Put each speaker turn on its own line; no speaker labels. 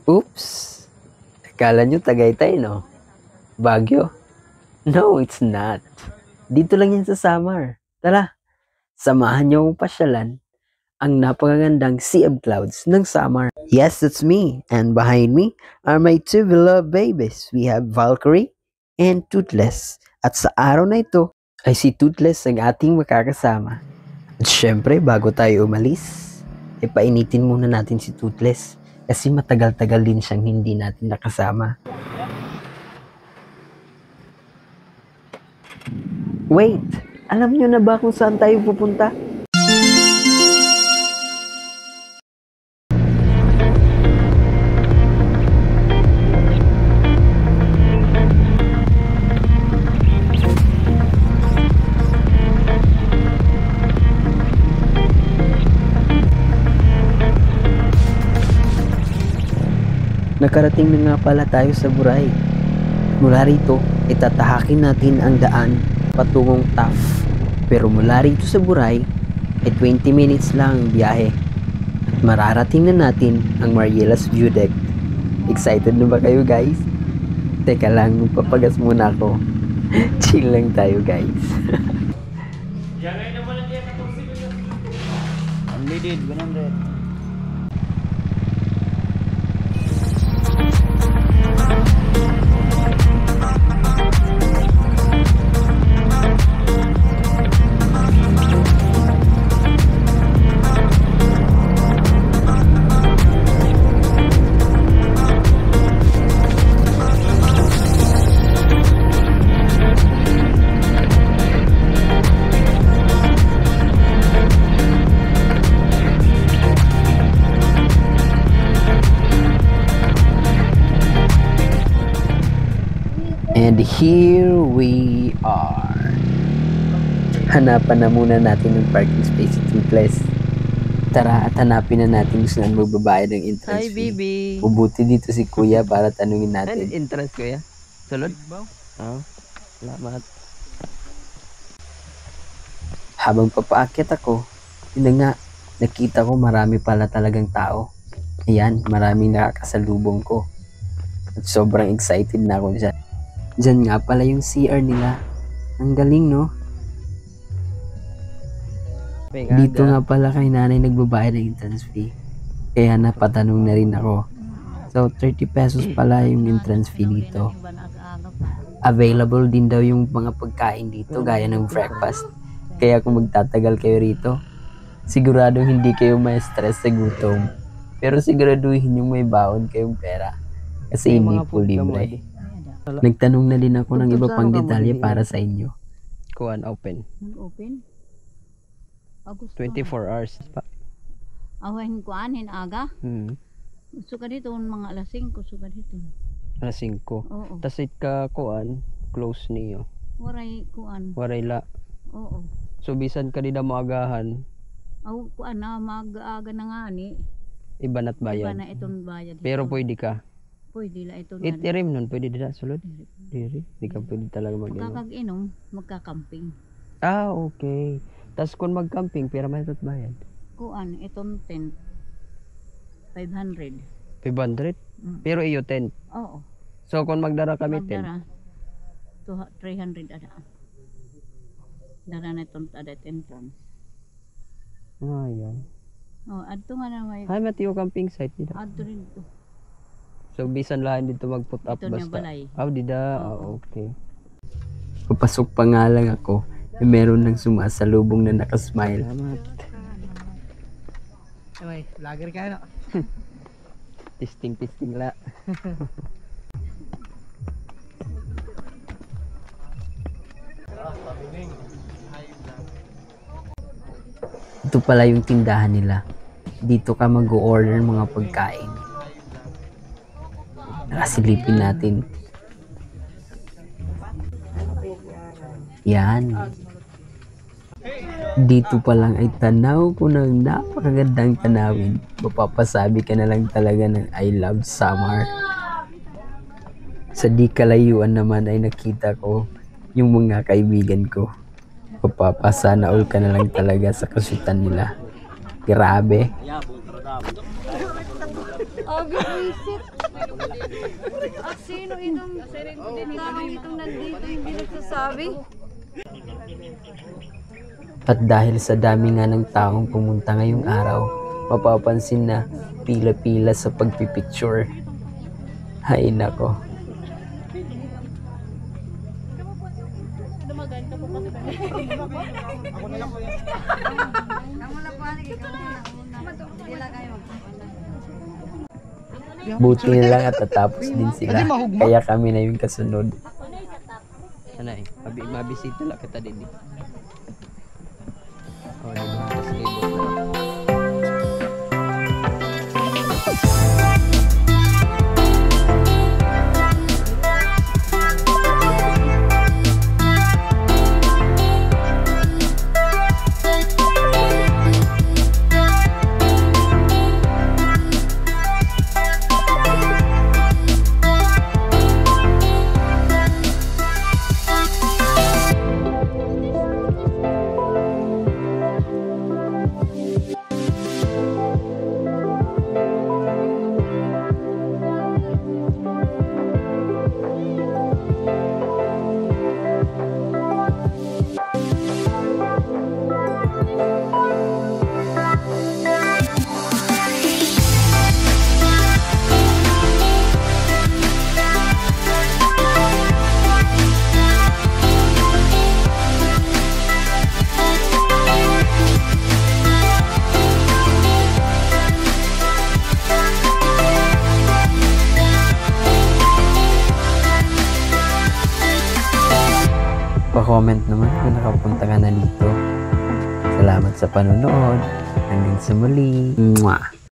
Oops! Akala nyo Tagaytay, no? Baguio? No, it's not. Dito lang yan sa Samar. Tara, samahan niyo akong pasyalan ang napakagandang Sea of Clouds ng Samar. Yes, that's me. And behind me are my two beloved babies. We have Valkyrie and Toothless. At sa araw na ito ay si Toothless ang ating makakasama. At syempre, bago tayo umalis, painitin muna natin si Toothless kasi matagal-tagal din siyang hindi natin nakasama. Wait! Alam nyo na ba kung saan tayo pupunta? Nakarating na nga pala tayo sa Buray. Mula rito, itatahakin natin ang daan patungong Taft. Pero mula rito sa Buray, ay 20 minutes lang ang biyahe. At mararating na natin ang Mariela's View Deck. Excited na ba kayo guys? Teka lang, magpapagas muna ako. Chill lang tayo guys.
Unleaded, 100.
And here we are. Hanapan na muna natin ng parking space sa Toothless. Tara at hanapin na natin kung saan magbabayad ng entrance fee.
Hi, baby.
Pubuti dito si Kuya para tanungin natin.
Ano entrance, Kuya? Sulod? Oo. Salamat.
Habang papaakyat ako, yun nga, nakita ko marami pala talagang tao. Ayan, maraming nakakasalubong ko. At sobrang excited na ako dyan. Diyan nga pala yung CR nila. Ang galing, no? Dito nga pala kay nanay nagbabayad ng entrance fee. Kaya napatanong na rin ako. So, 30 pesos pala yung entrance fee dito. Available din daw yung mga pagkain dito gaya ng breakfast. Kaya kung magtatagal kayo rito, siguradong hindi kayo may stress sa gutom. Pero siguraduhin yung may baon kayong pera. Kasi hindi po libre. Nagtanong na din ako ng iba pang detalye para sa inyo.
Kuan open.
Nag-open? Agosto.
24 hours pa.
Awahin kuan aga.
Hmm.
Gusto ka dito mga alas 5, gusto ka dito.
Alas 5.
Oo.
Tas it ka kuan close niyo.
Waray kuan.
Waray la.
Oo.
So bisan ka dida moagahan,
Aw kuan na mag-aga na nga ni.
iba na't
Iba
bayad.
na itong bayad.
Pero
dito.
pwede ka.
Pwede la ito na.
Itirim nun, pwede dida sulod. Diri, di ka pwede talaga mag-inom.
Magkakag-inom, magkakamping.
Ah, okay. Tas kung mag-camping, pera man ito't bayad.
Kuan, itong tent. 500.
500?
Mm.
Pero iyo 10.
Oo.
So kung magdara kami 10.
Magdara. 300 ada. Dara na itong ada entrance.
Ah, yan.
Oh, adto nga na may
Hay matiyo camping site dida.
adto rin to.
So bisan lahan dito mag-put up
Ito niya
basta.
balay.
Dida.
Oo.
Okay.
Papasok pa nga lang ako, meron nang sumasalubong na nakasmile.
Salamat.
Ay, vlogger ka no?
Testing la.
Ito pala yung tindahan nila. Dito ka mag-order ng mga pagkain. Nakasilipin natin. Yan. Dito pa lang ay tanaw ko ng napakagandang tanawin. Mapapasabi ka na lang talaga ng I love summer. Sa di kalayuan naman ay nakita ko yung mga kaibigan ko. Mapapasana all ka na lang talaga sa kasutan nila. Grabe.
Abi, visit. At sino itong taong itong nandito hindi nagsasabi?
At dahil sa dami nga ng taong pumunta ngayong araw, mapapansin na pila-pila sa pagpipicture. Hay nako. Buti na lang at tatapos din sila. Kaya kami na yung kasunod.
Sanay, mabisita lang kita din eh. Oh, diba? Mas libot na.
Pa-comment naman kung nakapunta ka na dito. Salamat sa panonood. Hanggang sa muli. Mwah!